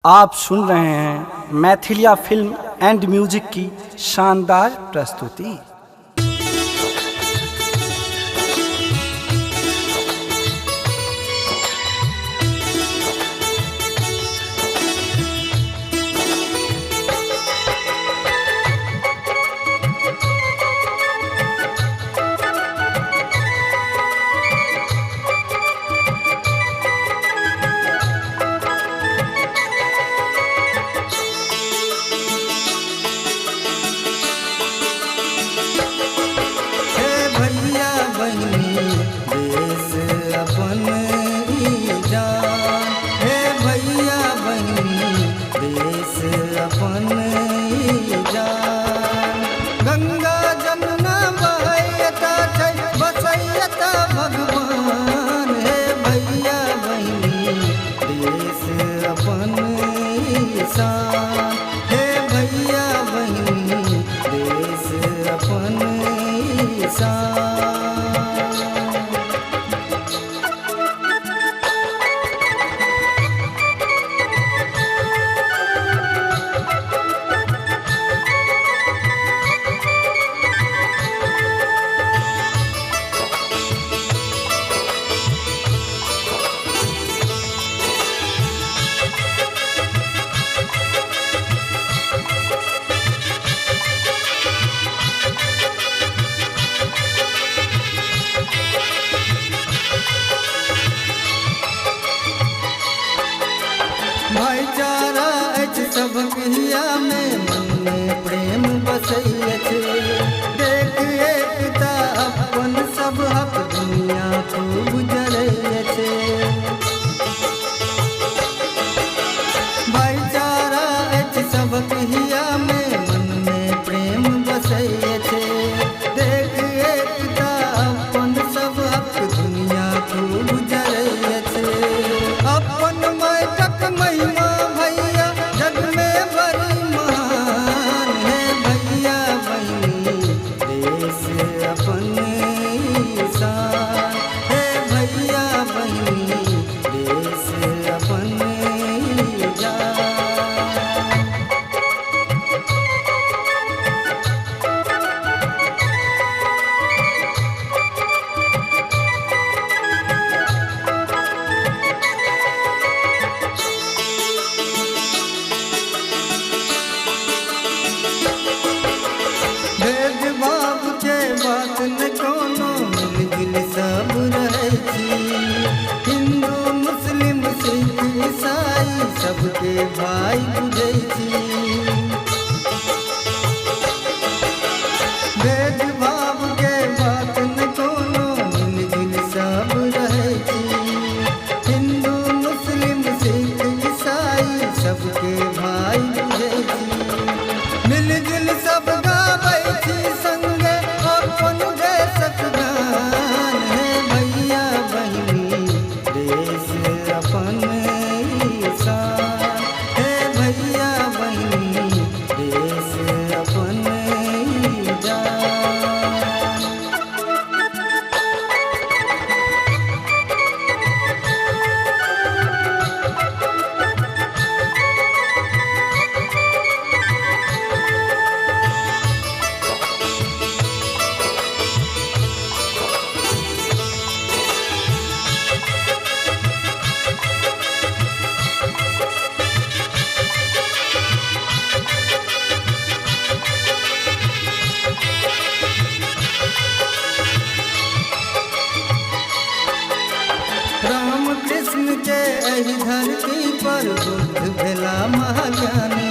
आप सुन रहे हैं मैथिलिया फिल्म एंड म्यूजिक की शानदार प्रस्तुति। भैया बहिनी देश अपन ई जान, हे भैया बहिनी देश अपन ई जान। गंगा जमुना बहैता छै बसैता भगवान, हे भैया बहिनी देश अपन ई शान, हे भैया बहिनी देश अपन ई शान। भाईचारा अछि सबक हिया में, मन में प्रेम बसै छै। देख एकता अपन सब हक दुनिया खूब जरै छै। भाईचारा अछि सबक हिया में, मन में प्रेम बसै छै। देख एकता अपन सब हक दुनिया खूब जरै छै। अपन मायटक महिमा भैया जग में बड़ी महान, है भैया बहिनी देश अपन ई शान, है भैया बहिनी देश अपन ई जान। भेदभाव के बात न कोनो, मिलजुल सब रहै छी। हिंदू मुस्लिम सिख ईसाई सबके भाई बुझै छी। भेदभाव के बात न कोनो, मिलजुल सब रहै छी। हिंदू मुस्लिम सिख ईसाई सबके भाई बुझै छी। मिलजुल सब गाबै छी संगे अपन देशक गान, हे भैया बहिनी देश अपन ई शान, हे भैया बहिनी देश अपन ई जान। राम कृष्ण के एहि धरती पर बुद्ध भेला महाज्ञानी।